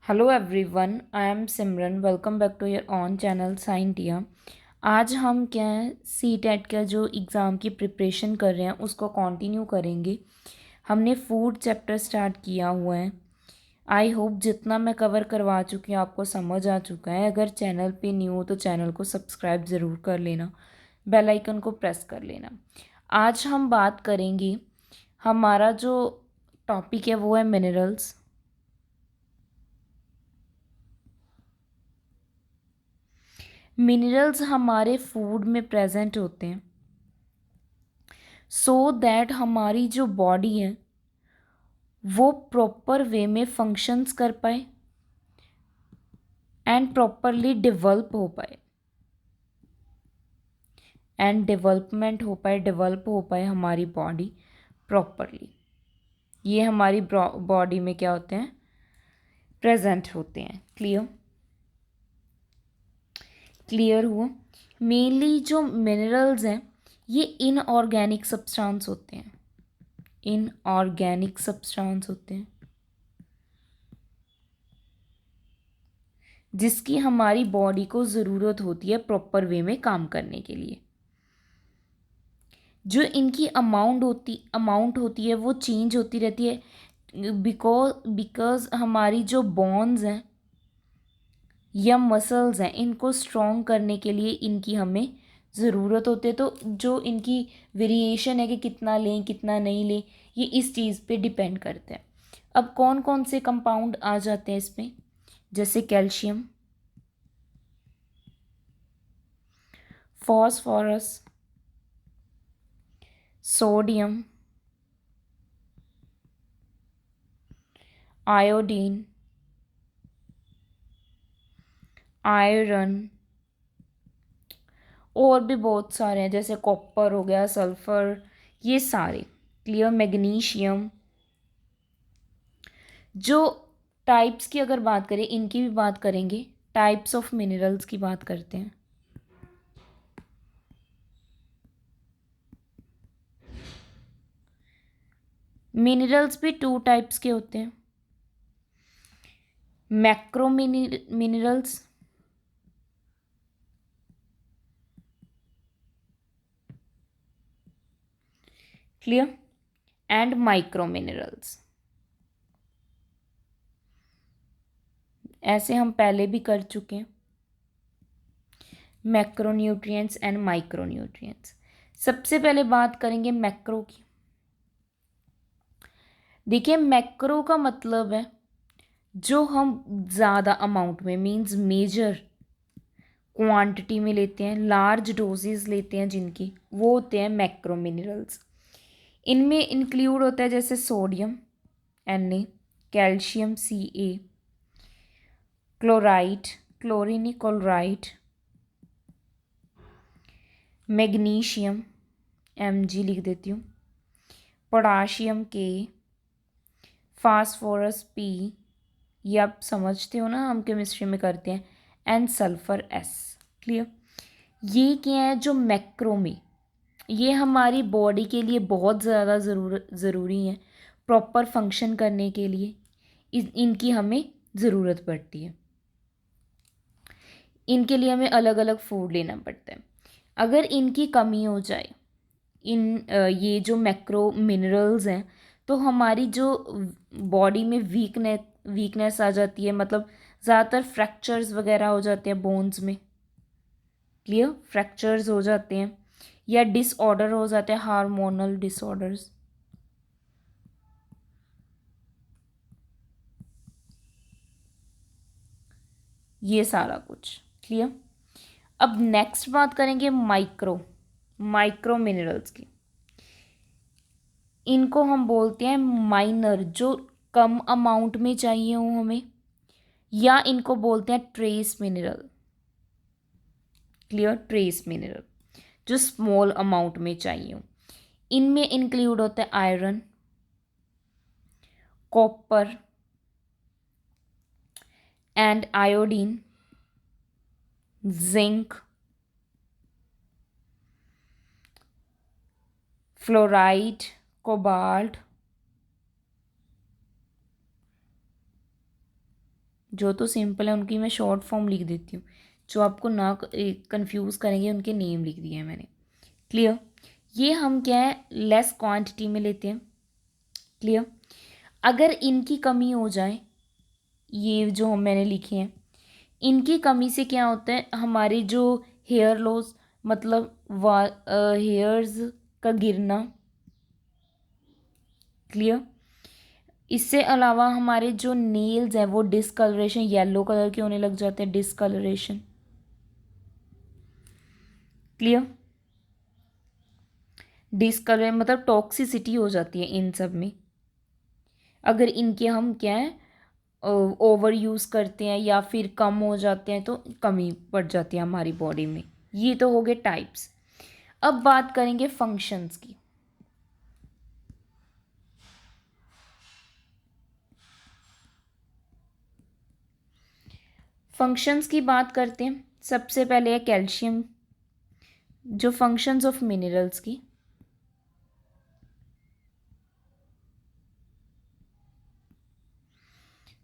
Hello everyone, I am Simran. Welcome back to your own channel Scientia. आज हम क्या है सी टेट का जो एग्ज़ाम की प्रिपरेशन कर रहे हैं उसको कंटिन्यू करेंगे। हमने फूड चैप्टर स्टार्ट किया हुआ है। आई होप जितना मैं कवर करवा चुकी हूँ आपको समझ आ चुका है। अगर चैनल पे न्यू हो तो चैनल को सब्सक्राइब ज़रूर कर लेना, बेल आइकन को प्रेस कर लेना। आज हम बात करेंगे, हमारा जो टॉपिक है वो है मिनरल्स। मिनरल्स हमारे फूड में प्रेजेंट होते हैं सो दैट हमारी जो बॉडी है वो प्रॉपर वे में फंक्शंस कर पाए एंड प्रॉपरली डेवलप हो पाए एंड डेवलप हो पाए हमारी बॉडी प्रॉपरली। ये हमारी बॉडी में क्या होते हैं, प्रेजेंट होते हैं। क्लियर क्लियर हुआ। मेनली जो मिनरल्स हैं ये इनऑर्गेनिक सब्सटेंस होते हैं, इनऑर्गेनिक सब्सटेंस होते हैं जिसकी हमारी बॉडी को ज़रूरत होती है प्रॉपर वे में काम करने के लिए। जो इनकी अमाउंट होती है वो चेंज होती रहती है बिकॉज हमारी जो बोन्स हैं या मसल्स हैं इनको स्ट्रॉन्ग करने के लिए इनकी हमें ज़रूरत होती है। तो जो इनकी वेरिएशन है कि कितना लें कितना नहीं लें, ये इस चीज़ पे डिपेंड करता है। अब कौन कौन से कंपाउंड आ जाते हैं इसमें, जैसे calcium, phosphorus, sodium, iodine, iron, और भी बहुत सारे हैं जैसे कॉपर हो गया, सल्फर, ये सारे। क्लियर। मैग्नीशियम। जो टाइप्स की अगर बात करें, इनकी भी बात करेंगे, टाइप्स ऑफ मिनरल्स की बात करते हैं। मिनरल्स भी टू टाइप्स के होते हैं, macro minerals clear, and micro minerals. ऐसे हम पहले भी कर चुके हैं, मैक्रोन्यूट्रिएंट्स एंड माइक्रोन्यूट्रिएंट्स। सबसे पहले बात करेंगे मैक्रो की। देखिए, मैक्रो का मतलब है जो हम ज़्यादा अमाउंट में, मींस मेजर क्वांटिटी में लेते हैं, लार्ज डोजेज लेते हैं जिनकी, वो होते हैं मैक्रो मिनरल्स। इनमें इंक्लूड होता है जैसे sodium Na, calcium Ca, chloride, chlorine chloride, magnesium Mg लिख देती हूँ, पोटाशियम K, फास्फोरस P, ये आप समझते हो ना, हम केमिस्ट्री में करते हैं, एंड सल्फर S। क्लियर। ये क्या है जो मैक्रो में, ये हमारी बॉडी के लिए बहुत ज़्यादा ज़रूरी है प्रॉपर फंक्शन करने के लिए। इनकी हमें ज़रूरत पड़ती है। इनके लिए हमें अलग अलग फूड लेना पड़ता है। अगर इनकी कमी हो जाए, ये जो मैक्रो मिनरल्स हैं, तो हमारी जो बॉडी में वीकनेस आ जाती है, मतलब ज़्यादातर फ्रैक्चर्स वगैरह हो जाते हैं बोन्स में। क्लियर। फ्रैक्चर्स हो जाते हैं या डिसऑर्डर हो जाते हैं, हार्मोनल डिसऑर्डर्स। ये सारा कुछ। क्लियर। अब नेक्स्ट बात करेंगे माइक्रो मिनरल्स की। इनको हम बोलते हैं माइनर, जो कम अमाउंट में चाहिए हो हमें, या इनको बोलते हैं trace mineral. Clear. Trace mineral जो स्मॉल अमाउंट में चाहिए हो। इनमें इंक्लूड होता है iron, copper and iodine, zinc, fluoride, cobalt, जो तो सिंपल है उनकी मैं शॉर्ट फॉर्म लिख देती हूँ, जो आपको ना कंफ्यूज करेंगे उनके नेम लिख दिए हैं मैंने। क्लियर। ये हम क्या है लेस क्वांटिटी में लेते हैं। क्लियर। अगर इनकी कमी हो जाए, ये जो हम मैंने लिखे हैं, इनकी कमी से क्या होता है, हमारी जो हेयर लॉस मतलब हेयर्स का गिरना। क्लियर। इससे अलावा हमारे जो नेल्स हैं वो डिसकलरेशन, येलो कलर के होने लग जाते हैं, डिसकलरेशन। क्लियर। डिसकलर मतलब टॉक्सिसिटी हो जाती है इन सब में, अगर इनके हम क्या है ओवर यूज़ करते हैं या फिर कम हो जाते हैं तो कमी पड़ जाती है हमारी बॉडी में। ये तो हो गए टाइप्स। अब बात करेंगे फंक्शंस की। फंक्शंस की बात करते हैं। सबसे पहले है कैल्शियम, जो फंक्शंस ऑफ मिनरल्स की।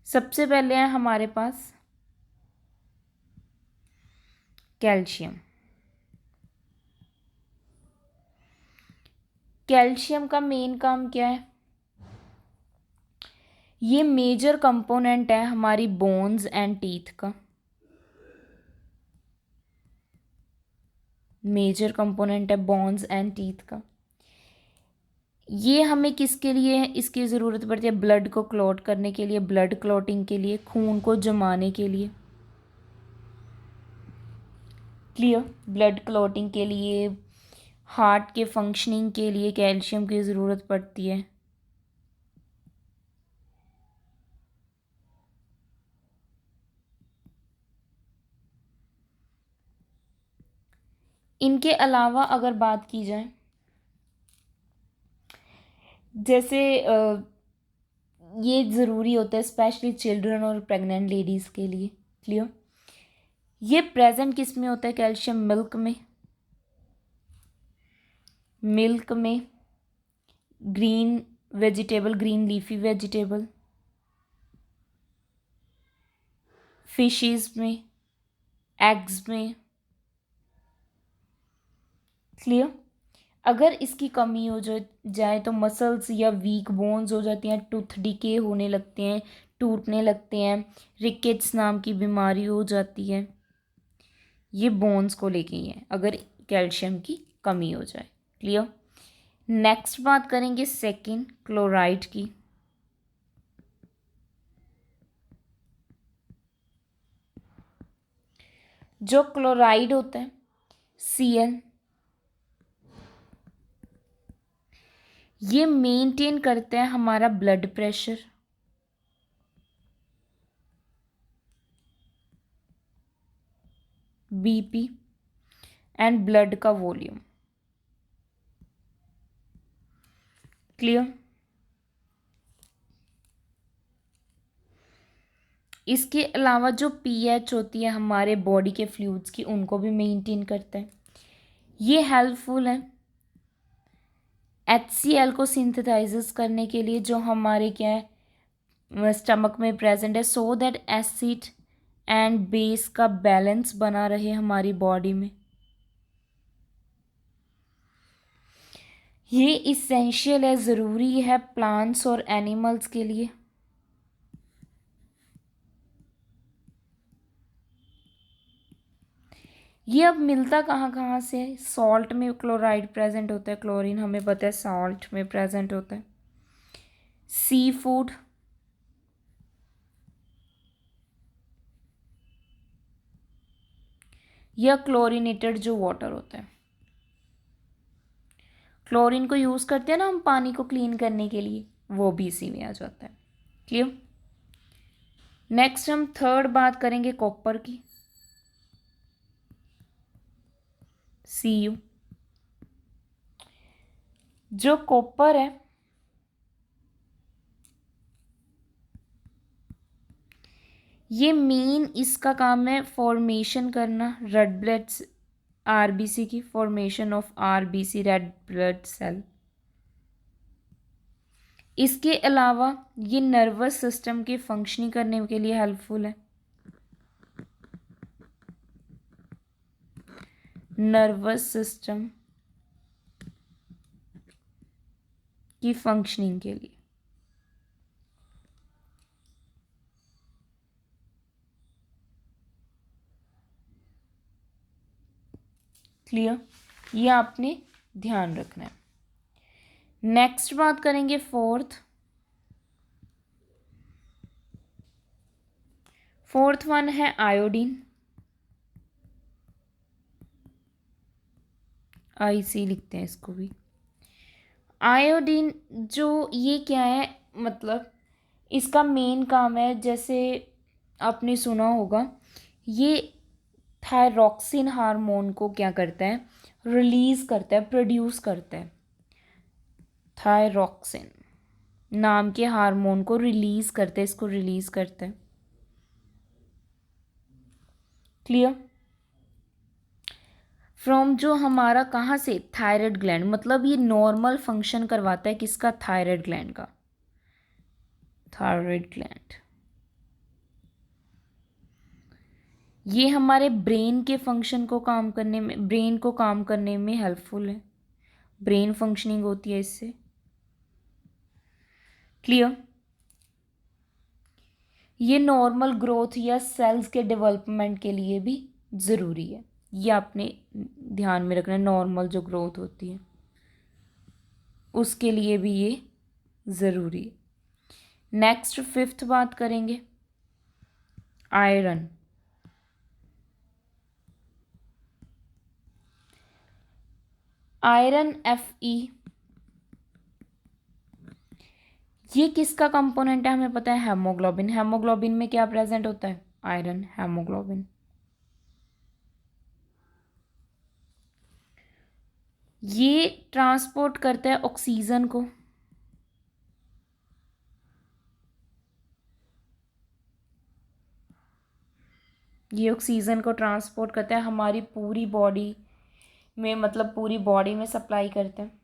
सबसे पहले है हमारे पास कैल्शियम। कैल्शियम का मेन काम क्या है, ये मेजर कंपोनेंट है हमारी बोन्स एंड टीथ का। मेजर कंपोनेंट है बोन्स एंड टीथ का। ये हमें किसके लिए है, इसकी ज़रूरत पड़ती है ब्लड को क्लॉट करने के लिए, ब्लड क्लॉटिंग के लिए, खून को जमाने के लिए। क्लियर। ब्लड क्लॉटिंग के लिए, हार्ट के फंक्शनिंग के लिए कैल्शियम की ज़रूरत पड़ती है। इनके अलावा अगर बात की जाए, जैसे ये ज़रूरी होता है स्पेशली चिल्ड्रन और प्रेग्नेंट लेडीज़ के लिए। क्लियर। ये प्रेजेंट किस में होता है कैल्शियम, मिल्क में। मिल्क में, green vegetable, green leafy vegetable, fishes में, एग्स में। क्लियर। अगर इसकी कमी हो जाए तो मसल्स या वीक बोन्स हो जाती हैं, टूथ डिके होने लगते हैं, टूटने लगते हैं, रिकेट्स नाम की बीमारी हो जाती है। ये बोन्स को लेके ही है अगर कैल्शियम की कमी हो जाए। क्लियर। नेक्स्ट बात करेंगे सेकंड क्लोराइड की। जो क्लोराइड होता है Cl, ये मेंटेन करता है हमारा blood pressure, BP and blood का वॉल्यूम। क्लियर। इसके अलावा जो पीएच होती है हमारे बॉडी के फ्लूइड्स की, उनको भी मेंटेन करता है। ये हेल्पफुल है HCl को सिंथेसाइज करने के लिए, जो हमारे क्या है स्टमक में प्रेजेंट है, so that acid and base का बैलेंस बना रहे हमारी बॉडी में। ये इसेंशियल है, ज़रूरी है प्लांट्स और एनिमल्स के लिए। ये अब मिलता कहाँ कहाँ से है, सॉल्ट में क्लोराइड प्रेजेंट होता है, क्लोरीन हमें पता है सॉल्ट में प्रेजेंट होता है। सी फूड, या क्लोरीनेटेड जो वाटर होता है, क्लोरीन को यूज़ करते हैं ना हम पानी को क्लीन करने के लिए, वो भी इसी में आ जाता है। क्लियर। नेक्स्ट हम थर्ड बात करेंगे कॉपर की, Cu। जो कॉपर है ये मेन इसका काम है फॉर्मेशन करना रेड ब्लड आरबीसी की, formation of RBC red blood cell. इसके अलावा ये नर्वस सिस्टम के फंक्शनिंग करने के लिए हेल्पफुल है, नर्वस सिस्टम की फंक्शनिंग के लिए। क्लियर, ये आपने ध्यान रखना है। नेक्स्ट बात करेंगे फोर्थ वन है आयोडीन। IC लिखते हैं इसको भी। आयोडीन जो ये क्या है, मतलब इसका मेन काम है, जैसे आपने सुना होगा, ये थायरॉक्सिन हार्मोन को क्या करता है, रिलीज करता है, प्रोड्यूस करता है। थायरॉक्सिन नाम के हार्मोन को रिलीज करता है, इसको रिलीज करता है। क्लियर, फ्रॉम जो हमारा कहाँ से, थायराइड ग्लैंड, मतलब ये नॉर्मल फंक्शन करवाता है किसका, थायराइड ग्लैंड का, थायराइड ग्लैंड। ये हमारे ब्रेन के फंक्शन को काम करने में, ब्रेन को काम करने में हेल्पफुल है, ब्रेन फंक्शनिंग होती है इससे। क्लियर, ये नॉर्मल ग्रोथ या सेल्स के डेवलपमेंट के लिए भी ज़रूरी है, ये आपने ध्यान में रखना है, नॉर्मल जो ग्रोथ होती है उसके लिए भी ये ज़रूरी है। नेक्स्ट फिफ्थ बात करेंगे आयरन। आयरन Fe, ये किसका कंपोनेंट है हमें पता है, हेमोग्लोबिन। हेमोग्लोबिन में क्या प्रेजेंट होता है, आयरन, हेमोग्लोबिन। ये ट्रांसपोर्ट करता है ऑक्सीजन को, ये ऑक्सीजन को ट्रांसपोर्ट करता है हमारी पूरी बॉडी में, मतलब पूरी बॉडी में सप्लाई करते हैं।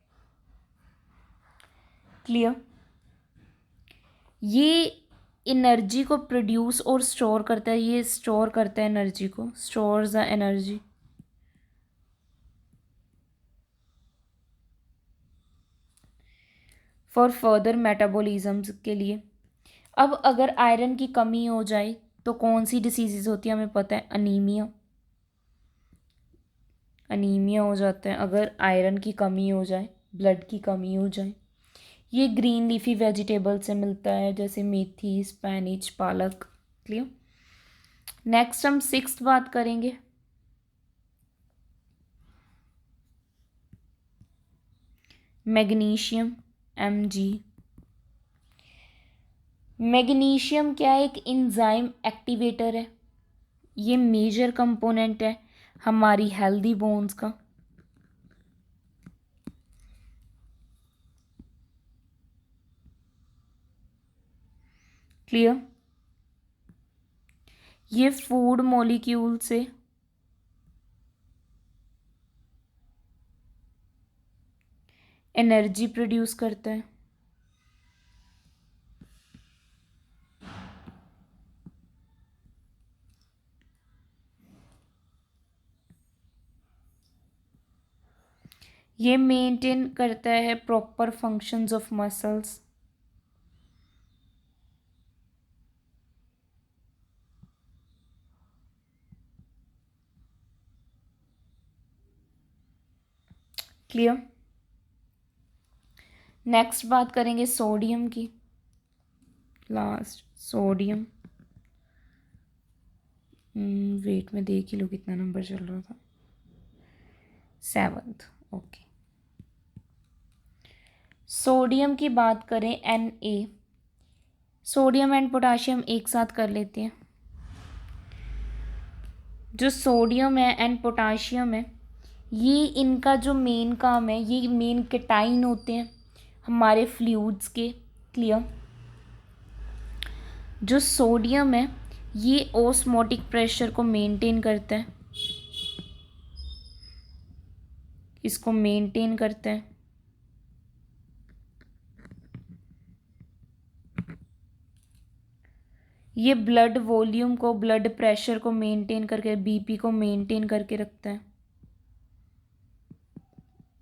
क्लियर, ये एनर्जी को प्रोड्यूस और स्टोर करता है, ये स्टोर करता है एनर्जी को, stores the energy. For further metabolism के लिए। अब अगर आयरन की कमी हो जाए तो कौन सी डिसीजेज होती है हमें पता है, अनीमिया, अनीमिया हो जाता है अगर आयरन की कमी हो जाए, ब्लड की कमी हो जाए। ये ग्रीन लीफी वेजिटेबल से मिलता है, जैसे मेथी, स्पैनिच, पालक। क्लियर, नेक्स्ट हम सिक्स्थ बात करेंगे मैग्नीशियम, Mg। मैग्नीशियम क्या है, एक एंजाइम एक्टिवेटर है, ये मेजर कंपोनेंट है हमारी हेल्दी बोन्स का। क्लियर, ये फूड मॉलिक्यूल से एनर्जी प्रोड्यूस करता है। ये मेंटेन करता है proper functions of muscles. Clear, next बात करेंगे सोडियम की, लास्ट सोडियम। वेट में देख ही लो कितना नंबर चल रहा था, 7th। ओके, सोडियम की बात करें Na, सोडियम एंड पोटाशियम एक साथ कर लेते हैं। जो सोडियम है एंड पोटाशियम है, ये इनका जो मेन काम है, ये मेन केटाइन होते हैं हमारे फ्लूइड्स के। क्लियर, जो सोडियम है ये ओस्मोटिक प्रेशर को मेंटेन करता है, इसको मेंटेन करता है। ये ब्लड वॉल्यूम को, ब्लड प्रेशर को मेंटेन करके, बीपी को मेंटेन करके रखता है।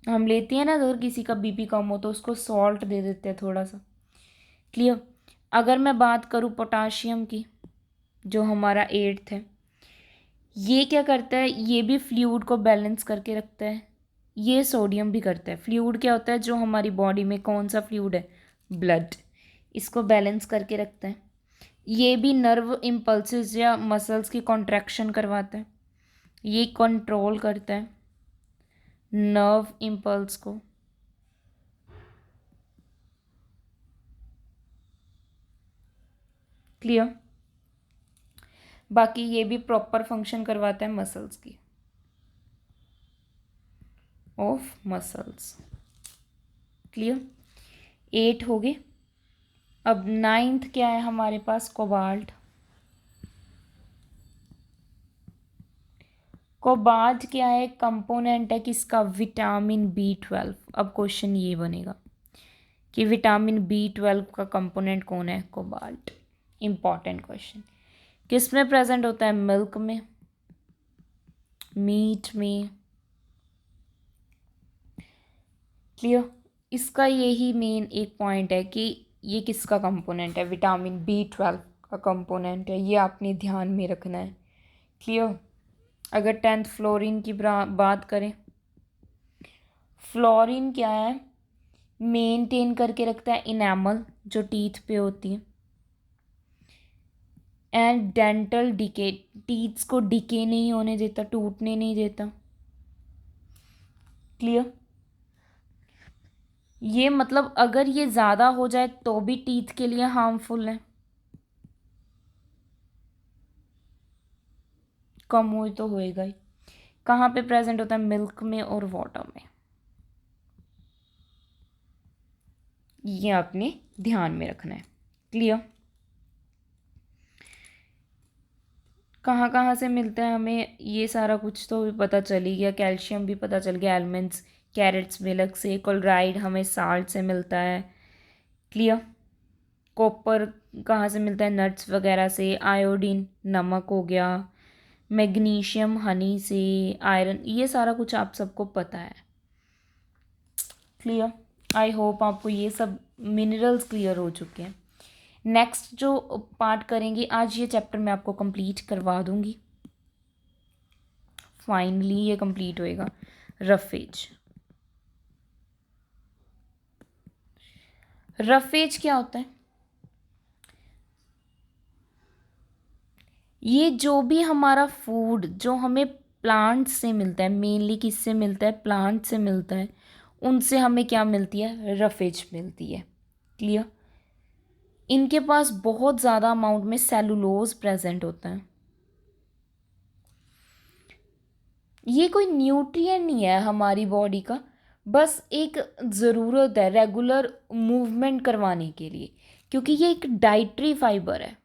हम लेते हैं ना, अगर किसी का बीपी कम हो तो उसको सॉल्ट दे देते हैं थोड़ा सा। क्लियर। अगर मैं बात करूँ पोटाशियम की, जो हमारा 8th है, ये क्या करता है, ये भी फ्लूइड को बैलेंस करके रखता है। ये सोडियम भी करता है। फ्लूइड क्या होता है, जो हमारी बॉडी में कौन सा फ्लूइड है, ब्लड, इसको बैलेंस करके रखता है। ये भी नर्व इम्पल्सेस या मसल्स की कॉन्ट्रैक्शन करवाता है। ये कंट्रोल करता है नर्व इम्पल्स को। क्लियर। बाकी ये भी प्रॉपर फंक्शन करवाता है मसल्स की, ऑफ मसल्स। क्लियर। 8 हो गए। अब 9th क्या है हमारे पास, कोबाल्ट। कोबाल्ट क्या है, कंपोनेंट है किसका, विटामिन B12। अब क्वेश्चन ये बनेगा कि विटामिन B12 का कंपोनेंट कौन है, कोबाल्ट। Important question. किस में प्रेजेंट होता है, मिल्क में, मीट में। क्लियर। इसका यही मेन एक पॉइंट है कि ये किसका कंपोनेंट है, विटामिन B12 का कंपोनेंट है। ये आपने ध्यान में रखना है। क्लियर। अगर 10th फ्लोरीन की बात करें, फ्लोरीन क्या है, मेंटेन करके रखता है इनेमल, जो टीथ पे होती है, एंड डेंटल डिके, टीथ्स को डिके नहीं होने देता, टूटने नहीं देता। क्लियर। ये मतलब अगर ये ज़्यादा हो जाए तो भी टीथ के लिए हार्मफुल है, कम हुई तो होएगा ही। कहाँ पे प्रेजेंट होता है, मिल्क में और वाटर में। ये आपने ध्यान में रखना है। क्लियर। कहाँ कहाँ से मिलता है हमें, ये सारा कुछ तो भी पता चल ही गया। कैल्शियम भी पता चल गया, एलिमेंट्स, कैरेट्स मिल्क से। क्लोराइड हमें साल्ट से मिलता है। क्लियर। कॉपर कहाँ से मिलता है, नट्स वगैरह से। आयोडीन नमक हो गया। मैग्नीशियम हनी से। आयरन, ये सारा कुछ आप सबको पता है। क्लियर। आई होप आपको ये सब मिनरल्स क्लियर हो चुके हैं। नेक्स्ट जो पार्ट करेंगे आज, ये चैप्टर मैं आपको कंप्लीट करवा दूंगी। फाइनली ये कंप्लीट होएगा। रफेज। रफेज क्या होता है, ये जो भी हमारा फूड जो हमें प्लांट से मिलता है, मेनली किससे मिलता है, प्लांट से मिलता है, उनसे हमें क्या मिलती है, रफेज मिलती है। क्लियर। इनके पास बहुत ज़्यादा अमाउंट में सेलुलोज प्रेजेंट होता है। ये कोई न्यूट्रिएंट नहीं है हमारी बॉडी का, बस एक ज़रूरत है रेगुलर मूवमेंट करवाने के लिए, क्योंकि ये एक डाइटरी फाइबर है।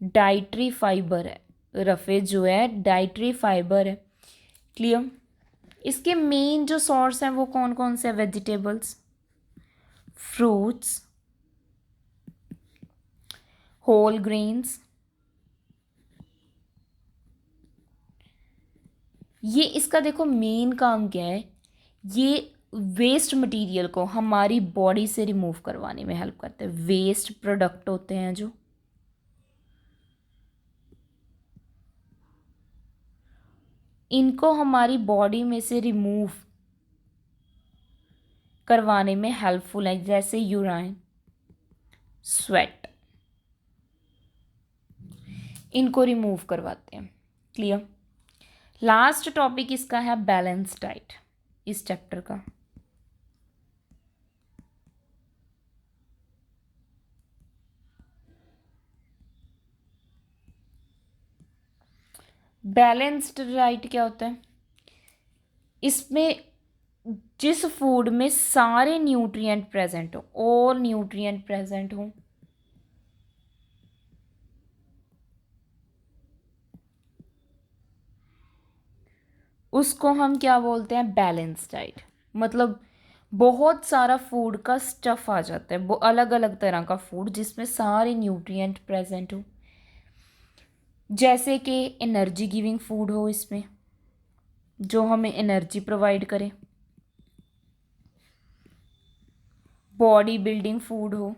डाइटरी फाइबर है, रफेज जो है डाइटरी फाइबर है। क्लियर। इसके मेन जो सोर्स हैं वो कौन कौन से, वेजिटेबल्स, फ्रूट्स, होल ग्रेन्स। ये इसका देखो मेन काम क्या है, ये वेस्ट मटेरियल को हमारी बॉडी से रिमूव करवाने में हेल्प करते हैं। वेस्ट प्रोडक्ट होते हैं जो, इनको हमारी बॉडी में से रिमूव करवाने में हेल्पफुल है, जैसे यूराइन, स्वेट, इनको रिमूव करवाते हैं। क्लियर। लास्ट टॉपिक इसका है बैलेंस डाइट, इस चैप्टर का। बैलेंस्ड डाइट क्या होता है, इसमें जिस फूड में सारे न्यूट्रिएंट प्रेजेंट हो, और न्यूट्रिएंट प्रेजेंट हो, उसको हम क्या बोलते हैं, बैलेंस डाइट। मतलब बहुत सारा फूड का स्टफ़ आ जाता है, वो अलग अलग तरह का फूड जिसमें सारे न्यूट्रिएंट प्रेजेंट हो, जैसे कि एनर्जी गिविंग फूड हो इसमें, जो हमें एनर्जी प्रोवाइड करे, बॉडी बिल्डिंग फूड हो,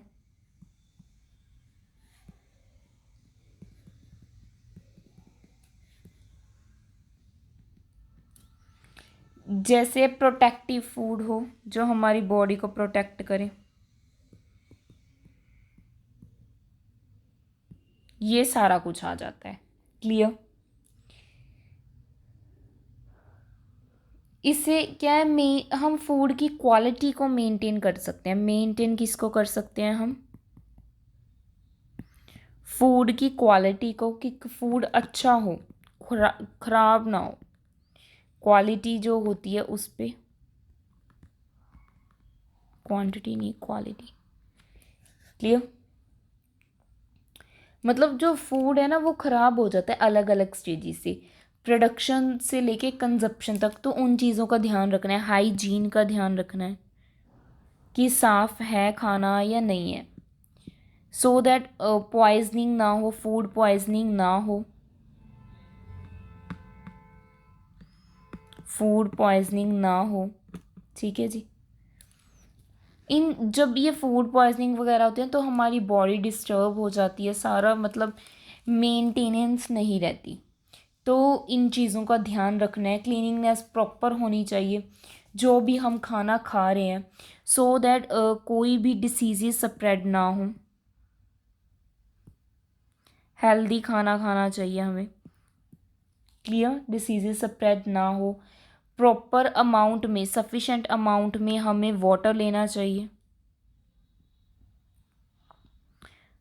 जैसे प्रोटेक्टिव फूड हो जो हमारी बॉडी को प्रोटेक्ट करे। ये सारा कुछ आ जाता है। क्लियर? इससे क्या है, हम फूड की क्वालिटी को मेंटेन कर सकते हैं। मेंटेन किसको कर सकते हैं हम? फूड की क्वालिटी को, कि फूड अच्छा हो, खराब ना हो, क्वालिटी जो होती है उस पे, क्वांटिटी नहीं क्वालिटी। क्लियर? मतलब जो फूड है ना वो ख़राब हो जाता है अलग अलग स्टेजेस से, प्रोडक्शन से लेके कंजप्शन तक। तो उन चीज़ों का ध्यान रखना है, हाइजीन का ध्यान रखना है कि साफ़ है खाना या नहीं है, सो दैट पॉइजनिंग ना हो, फूड पॉइजनिंग ना हो, फूड पॉइजनिंग ना हो। ठीक है जी। जब ये फूड पॉइजनिंग वगैरह होती है तो हमारी बॉडी डिस्टर्ब हो जाती है, सारा मतलब मेंटेनेंस नहीं रहती। तो इन चीज़ों का ध्यान रखना है, क्लीनिंगनेस प्रॉपर होनी चाहिए जो भी हम खाना खा रहे हैं, सो दैट कोई भी डिसीज़ स्प्रेड ना हो। हेल्दी खाना खाना चाहिए हमें। क्लियर? डिसीज़ स्प्रेड ना हो। प्रॉपर अमाउंट में, सफिशेंट अमाउंट में हमें वाटर लेना चाहिए।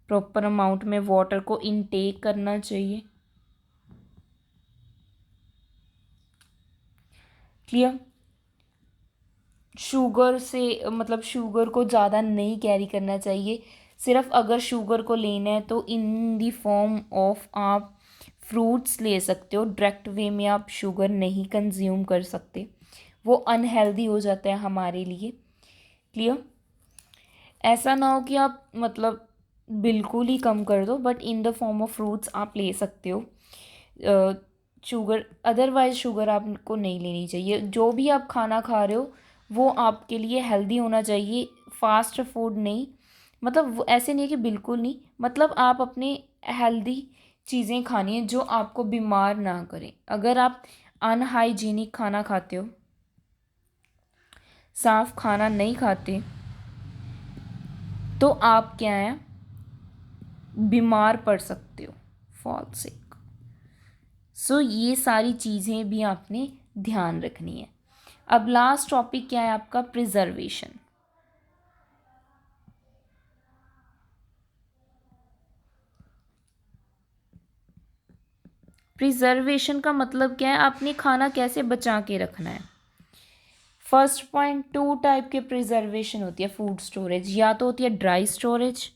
प्रॉपर अमाउंट में वाटर को इनटेक करना चाहिए। क्लियर? शुगर से मतलब शुगर को ज़्यादा नहीं कैरी करना चाहिए। सिर्फ अगर शुगर को लेना है तो इन दी फॉर्म ऑफ आप फ्रूट्स ले सकते हो, डायरेक्ट वे में आप शुगर नहीं कंज्यूम कर सकते, वो अनहेल्दी हो जाता है हमारे लिए। क्लियर? ऐसा ना हो कि आप मतलब बिल्कुल ही कम कर दो, but in the form of fruits आप ले सकते हो। शुगर, अदरवाइज शुगर आपको नहीं लेनी चाहिए। जो भी आप खाना खा रहे हो वो आपके लिए हेल्दी होना चाहिए, फास्ट फूड नहीं। मतलब ऐसे नहीं है कि बिल्कुल नहीं, मतलब आप अपने हेल्दी चीज़ें खानी है जो आपको बीमार ना करें। अगर आप अनहाइजीनिक खाना खाते हो, साफ खाना नहीं खाते, तो आप क्या है, बीमार पड़ सकते हो, फॉल सिक। सो ये सारी चीज़ें भी आपने ध्यान रखनी है। अब लास्ट टॉपिक क्या है आपका? प्रिजर्वेशन। प्रिजर्वेशन का मतलब क्या है? आपने खाना कैसे बचा के रखना है। फर्स्ट पॉइंट, टू टाइप के प्रिजर्वेशन होती है फूड स्टोरेज। या तो होती है ड्राई स्टोरेज,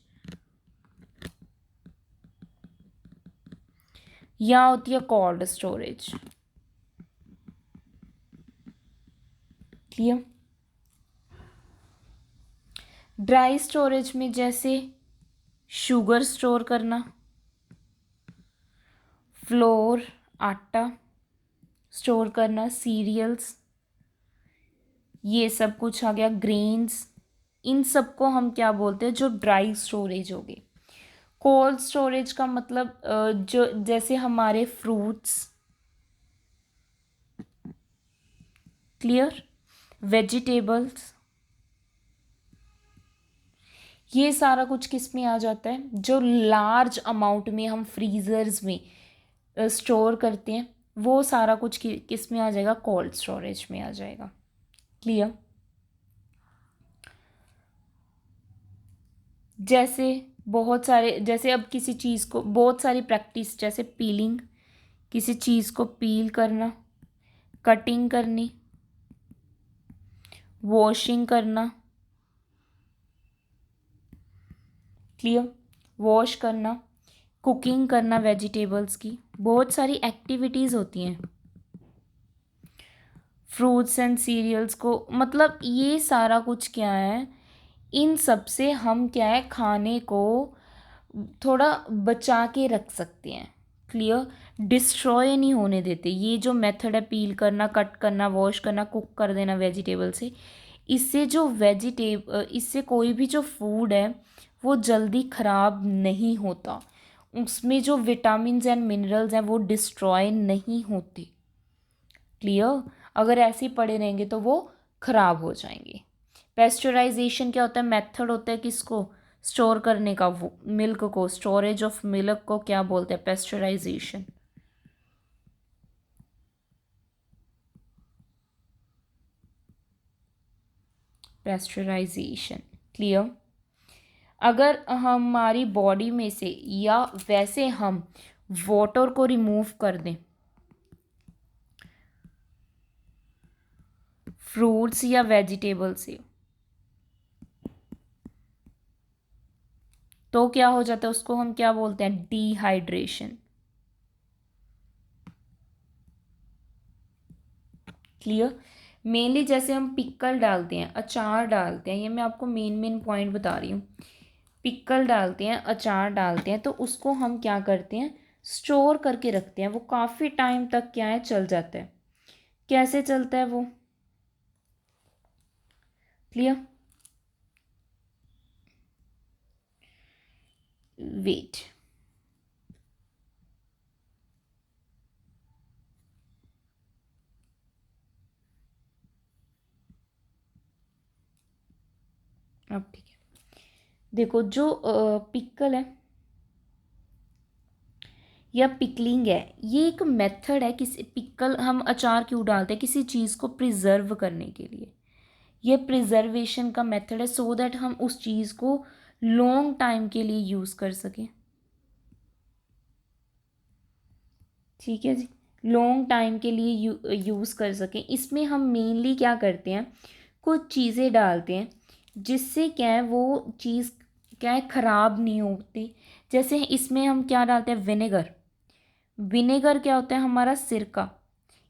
या होती है cold storage. Clear? Dry storage में जैसे शुगर स्टोर करना, फ्लोर, आटा स्टोर करना, सीरियल्स, ये सब कुछ आ गया, ग्रेन्स। इन सबको हम क्या बोलते हैं? जो ड्राई स्टोरेज हो गए। कोल्ड स्टोरेज का मतलब जो जैसे हमारे फ्रूट्स, क्लियर, वेजिटेबल्स, ये सारा कुछ किस में आ जाता है? जो लार्ज अमाउंट में हम फ्रीजर्स में स्टोर करते हैं, वो सारा कुछ किस में आ जाएगा? कोल्ड स्टोरेज में आ जाएगा। क्लियर? जैसे बहुत सारे, जैसे अब किसी चीज़ को, बहुत सारी प्रैक्टिस, जैसे पीलिंग, किसी चीज़ को पील करना, कटिंग करनी, वॉशिंग करना, क्लियर, वॉश करना, कुकिंग करना वेजिटेबल्स की, बहुत सारी एक्टिविटीज़ होती हैं। फ्रूट्स एंड सीरियल्स को, मतलब ये सारा कुछ क्या है, इन सब से हम क्या है खाने को थोड़ा बचा के रख सकते हैं। क्लियर? डिस्ट्रॉय नहीं होने देते। ये जो मेथड है, पील करना, कट करना, वॉश करना, कुक कर देना वेजिटेबल से, इससे जो इससे कोई भी जो फूड है वो जल्दी ख़राब नहीं होता, उसमें जो विटामिन्स एंड मिनरल्स हैं वो डिस्ट्रॉय नहीं होते। क्लियर? अगर ऐसे ही पड़े रहेंगे तो वो ख़राब हो जाएंगे। पेस्चराइजेशन क्या होता है? मेथड होता है किसको स्टोर करने का, वो मिल्क को, स्टोरेज ऑफ मिल्क को क्या बोलते हैं? पेस्चराइजेशन। पेस्चराइजेशन। क्लियर? अगर हमारी बॉडी में से या वैसे हम वाटर को रिमूव कर दें फ्रूट्स या वेजिटेबल से, तो क्या हो जाता है? उसको हम क्या बोलते हैं? डिहाइड्रेशन। क्लियर? मेनली जैसे हम पिक्कल डालते हैं, अचार डालते हैं, ये मैं आपको मेन पॉइंट बता रही हूँ। पिक्कल डालते हैं, अचार डालते हैं, तो उसको हम क्या करते हैं? स्टोर करके रखते हैं। वो काफ़ी टाइम तक क्या है, चल जाता है। कैसे चलता है वो? क्लियर? वेट, अब ठीक है। देखो, जो पिक्कल है या पिकलिंग है, ये एक मेथड है। किसी पिक्कल हम अचार क्यों डालते हैं? किसी चीज़ को प्रिजर्व करने के लिए। ये प्रिजर्वेशन का मेथड है, सो दैट हम उस चीज़ को लॉन्ग टाइम के लिए यूज़ कर सकें। ठीक है जी, लॉन्ग टाइम के लिए यूज़ कर सकें। इसमें हम मेनली क्या करते हैं, कुछ चीज़ें डालते हैं जिससे क्या है वो चीज़ क्या है, ख़राब नहीं होती। जैसे इसमें हम क्या डालते हैं? विनेगर। विनेगर क्या होता है? हमारा सिरका।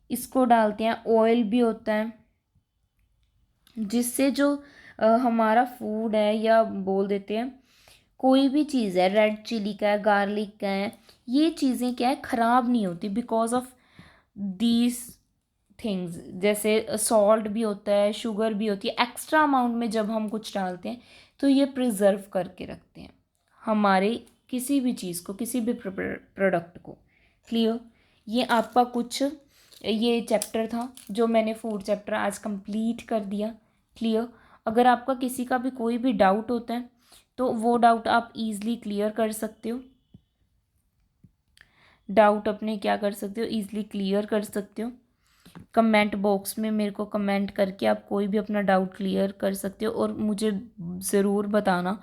इसको डालते हैं। ऑयल भी होता है, जिससे जो हमारा फूड है, या बोल देते हैं कोई भी चीज़ है, रेड चिली का है, गार्लिक का है, ये चीज़ें क्या है, ख़राब नहीं होती बिकॉज ऑफ दीज थिंग्स। जैसे सॉल्ट भी होता है, शुगर भी होती है। एक्स्ट्रा अमाउंट में जब हम कुछ डालते हैं तो ये प्रिजर्व करके रखते हैं हमारे किसी भी चीज़ को, किसी भी प्रोडक्ट को। क्लियर? ये आपका कुछ ये चैप्टर था जो मैंने फूड चैप्टर आज कंप्लीट कर दिया। क्लियर? अगर आपका किसी का भी कोई भी डाउट होता है तो वो डाउट आप इजीली क्लियर कर सकते हो। डाउट अपने क्या कर सकते हो, इजीली क्लियर कर सकते हो। कमेंट बॉक्स में मेरे को कमेंट करके आप कोई भी अपना डाउट क्लियर कर सकते हो। और मुझे ज़रूर बताना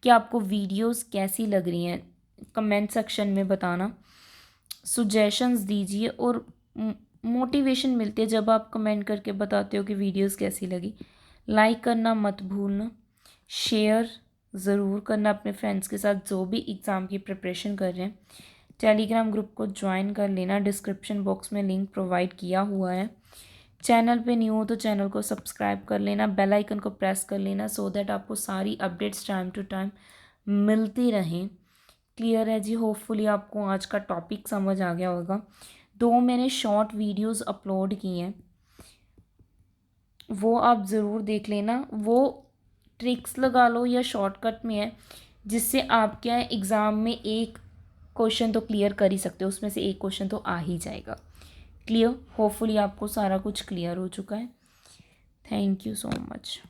कि आपको वीडियोस कैसी लग रही हैं, कमेंट सेक्शन में बताना। सुजेशंस दीजिए, और मोटिवेशन मिलती है जब आप कमेंट करके बताते हो कि वीडियोस कैसी लगी। लाइक करना मत भूलना, शेयर ज़रूर करना अपने फ्रेंड्स के साथ जो भी एग्ज़ाम की प्रिपरेशन कर रहे हैं। टेलीग्राम ग्रुप को ज्वाइन कर लेना, डिस्क्रिप्शन बॉक्स में लिंक प्रोवाइड किया हुआ है। चैनल पे न्यू हो तो चैनल को सब्सक्राइब कर लेना, बेल आइकन को प्रेस कर लेना, सो दैट आपको सारी अपडेट्स टाइम टू टाइम मिलती रहें। क्लियर है जी? होपफुली आपको आज का टॉपिक समझ आ गया होगा। 2 मैंने शॉर्ट वीडियोस अपलोड किए हैं, वो आप ज़रूर देख लेना। वो ट्रिक्स लगा लो या शॉर्टकट में है, जिससे आप क्या है एग्ज़ाम में एक क्वेश्चन तो क्लियर कर ही सकते हो, उसमें से एक क्वेश्चन तो आ ही जाएगा। क्लियर? होपफुली आपको सारा कुछ क्लियर हो चुका है। Thank you so much.